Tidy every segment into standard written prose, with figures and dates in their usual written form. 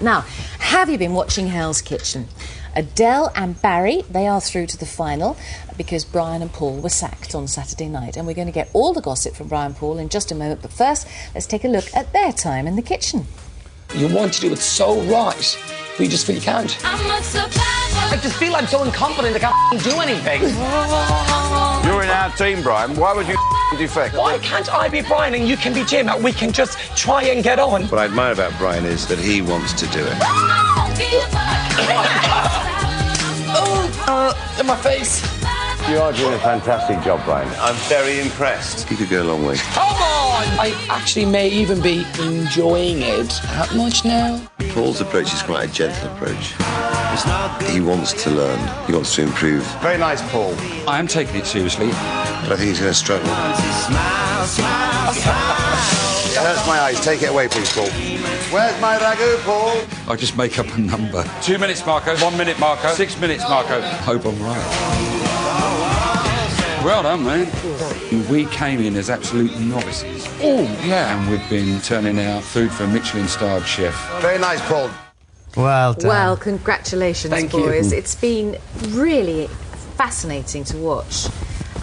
Now, have you been watching Hell's Kitchen? Adele and Barry, they are through to the final because Brian and Paul were sacked on Saturday night, and we're going to get all the gossip from Brian and Paul in just a moment, but first, let's take a look at their time in the kitchen. You want to do it so right, but you just feel you can't. I just feel I'm so incompetent I can't do anything. You're in our team, Brian. Why would you defect? Why can't I be Brian and you can be Jim and we can just try and get on? What I admire about Brian is that he wants to do it. In my face. You are doing a fantastic job, Brian. I'm very impressed. You could go a long way. Come on! I actually may even be enjoying it. How much now? Paul's approach is quite a gentle approach. He wants to learn. He wants to improve. Very nice, Paul. I am taking it seriously. But I think he's going to struggle. It hurts my eyes. Take it away, please, Paul. Where's my ragu, Paul? I just make up a number. 2 minutes, Marco. 1 minute, Marco. 6 minutes, Marco. Hope I'm right. Well done, man. We came in as absolute novices. Oh, yeah. And we've been turning out food for a Michelin-starred chef. Very nice, Paul. Well done. Well, congratulations, Thank boys. you. It's been really fascinating to watch.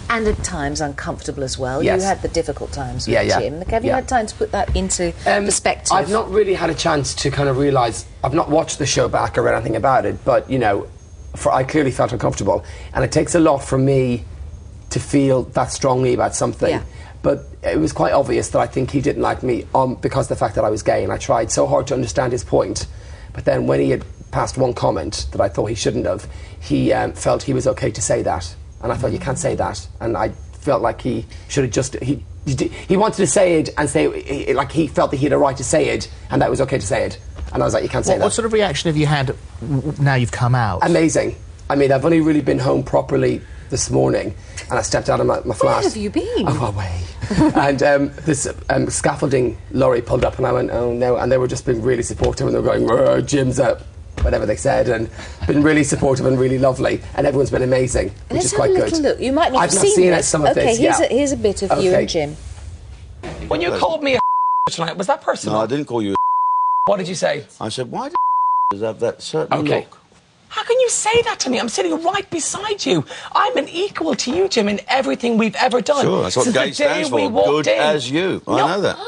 And at times uncomfortable as well. Yes. You had the difficult times with Jim. Have you had time to put that into perspective? I've not really had a chance to kind of realise... I've not watched the show back or read anything about it, but, you know, I clearly felt uncomfortable. And it takes a lot for me to feel that strongly about something. Yeah. But it was quite obvious that I think he didn't like me because of the fact that I was gay, and I tried so hard to understand his point. But then when he had passed one comment that I thought he shouldn't have, he felt he was okay to say that. And I thought, you can't say that. And I felt like he should have just... He wanted to say it and say... like, he felt that he had a right to say it, and that it was okay to say it. And I was like, you can't say that. What sort of reaction have you had now you've come out? Amazing. I mean, I've only really been home properly this morning, and I stepped out of my flat. Where have you been? Oh, away. And this scaffolding lorry pulled up, and I went, oh no, and they were just being really supportive, and they were going, Jim's up, whatever they said, and been really supportive and really lovely, and everyone's been amazing, which is quite good. Let's have a little look. You might not I've have not seen this. some of this, Here's a bit of you and Jim. When you called me a tonight, was that personal? No, I didn't call you a... What did you say? I said, why do have that certain look? How can you say that to me? I'm sitting right beside you. I'm an equal to you, Jim, in everything we've ever done. Sure, that's what gay stands for. Good as you. I know that.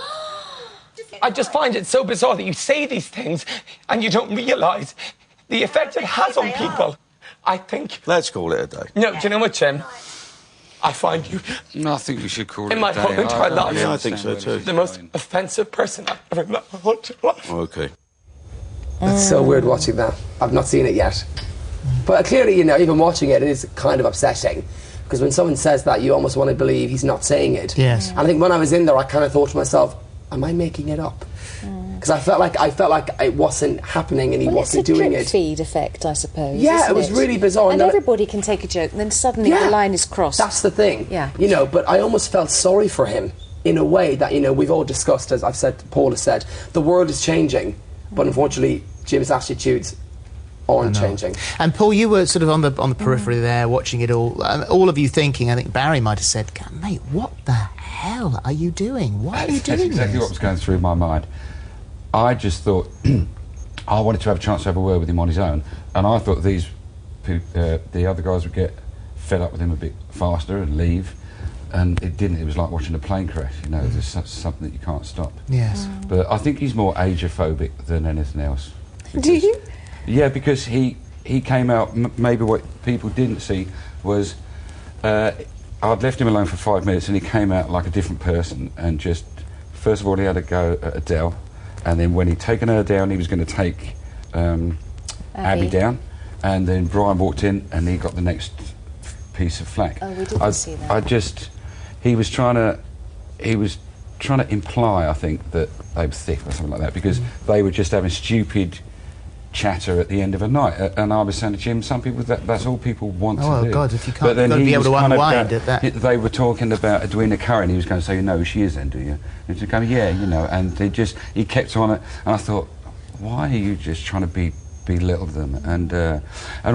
I just find it so bizarre that you say these things and you don't realise the effect it has on people. I think... Let's call it a day. No, do you know what, Jim? I find you... No, I think we should call it in my whole entire life. Yeah, I think so too. The most offensive person I've ever met in my whole life. Okay. It's so weird watching that. I've not seen it yet. But clearly, you know, even watching it, it is kind of upsetting. Because when someone says that, you almost want to believe he's not saying it. Yes. And I think when I was in there, I kind of thought to myself, am I making it up? Because I felt like it wasn't happening and he wasn't doing it. It's a drip feed effect, I suppose. Yeah, it was really bizarre. And everybody can take a joke, and then suddenly the line is crossed. That's the thing. Yeah. You know, but I almost felt sorry for him in a way that, you know, we've all discussed, as I've said, Paul has said, the world is changing, but unfortunately, Jim's attitudes aren't changing. And Paul, you were sort of on the periphery there, watching it all. All of you thinking, I think Barry might have said, mate, what the hell are you doing? Why are you doing That's exactly this? what was going through my mind. I just thought I wanted to have a chance to have a word with him on his own, and I thought the other guys would get fed up with him a bit faster and leave, and it didn't. It was like watching a plane crash, you know. There's something that you can't stop. Yes. But I think he's more agophobic than anything else. Do you? Yeah, because he came out, maybe what people didn't see was I'd left him alone for 5 minutes and he came out like a different person, and just, first of all, he had a go at Adele, and then when he'd taken her down, he was going to take Abby down, and then Brian walked in and he got the next piece of flack. Oh, we didn't see that. He was trying to imply, I think, that they were thick or something like that, because they were just having stupid chatter at the end of a night, and I was saying to Jim, some people, that's all people want to do. Oh God, if you can't, but then you've got to be able to unwind at that. They were talking about Edwina Curry, and he was going to say, you know who she is then, do you? And she was going, yeah, you know, and he kept on it, and I thought, why are you just trying to be belittle them. And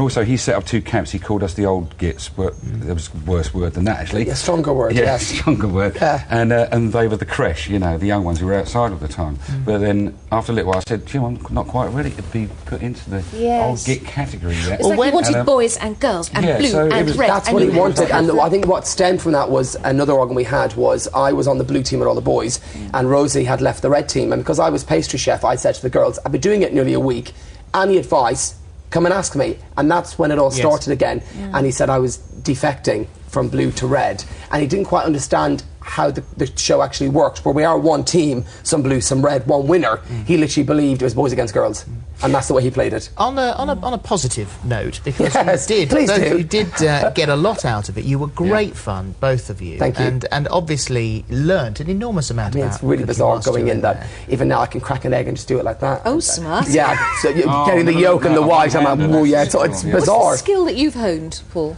also he set up 2 camps. He called us the old gits, but there was a worse word than that, actually. A stronger word, yeah, yes. stronger word. Yeah. And they were the creche, you know, the young ones who were outside all the time. But then after a little while I said, Jim, I'm not quite ready to be put into the old git category yet. It's like he wanted boys and girls and blue so and red. That's what he wanted, and I think what stemmed from that was another organ we had was I was on the blue team with all the boys, and Rosie had left the red team, and because I was pastry chef, I said to the girls, I've been doing it nearly a week, any advice, come and ask me. And that's when it all started again. And he said I was defecting from blue to red, and he didn't quite understand how the show actually worked, where we are one team, some blue, some red, one winner. He literally believed it was boys against girls, and that's the way he played it. On a positive note, because you did get a lot out of it. You were great fun, both of you. Thank you. And obviously learnt an enormous amount about it's really bizarre going in that even now I can crack an egg and just do it like that. Oh, smart. Yeah, so you're getting the yolk and the white, I'm like, oh yeah, it's bizarre. What's the skill that you've honed, Paul?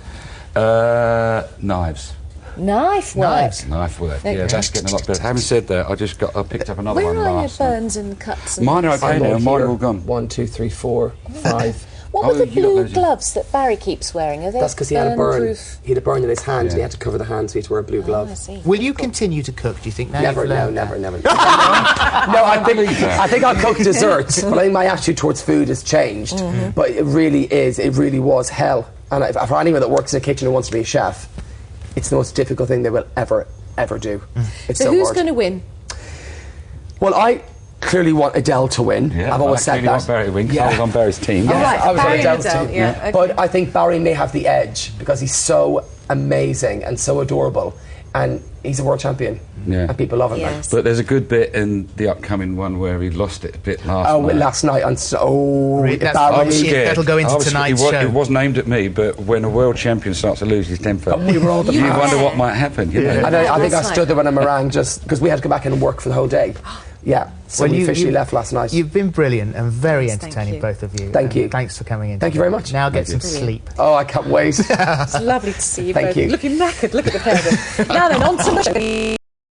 Knives. Knife work. Knife work. Yeah, that's getting a lot better. Having said that, I picked up another one Where are your last night. burns and cuts? And Mine are okay now. Mine are all gone. 1, 2, 3, 4, 5. What were the blue gloves that Barry keeps wearing? Are they That's because he had a burn. burn-proof? He had a burn in his hand, and he had to cover the hand, so he had to wear a blue glove. I see. Will you continue to cook, do you think? Now Never, you've no, learned never, that? never. No, I think I'll cook desserts, but I think my attitude towards food has changed. But it really was hell. And for anyone that works in a kitchen and wants to be a chef, it's the most difficult thing they will ever do. It's So who's hard. going to win? Well, I clearly want Adele to win. Yeah, I've always said that. want Barry to win, 'cause I was on Barry's team. Yes, Oh, right, I was Barry on and Adele's Adele, team. yeah, okay. But I think Barry may have the edge because he's so amazing and so adorable, and he's a world champion. Yeah. And people love him. Yes. But there's a good bit in the upcoming one where he lost it a bit last night. Last night on That's- I was Barry. scared. That'll go into tonight's show. It wasn't aimed at me, but when a world champion starts to lose his temper, We were all the you past. wonder what might happen. You know? And I think I That's stood there when a meringue just because we had to go back in and work for the whole day. Yeah, so Well, we officially left last night. You've been brilliant and very Yes, thank entertaining, you. both of you. Thank you. Thanks for coming in. Thank you very much. Now get Thank some you. sleep. Oh, I can't wait. It's lovely to see you Thank both you. looking knackered. Look at the pair of them. Now then, on to the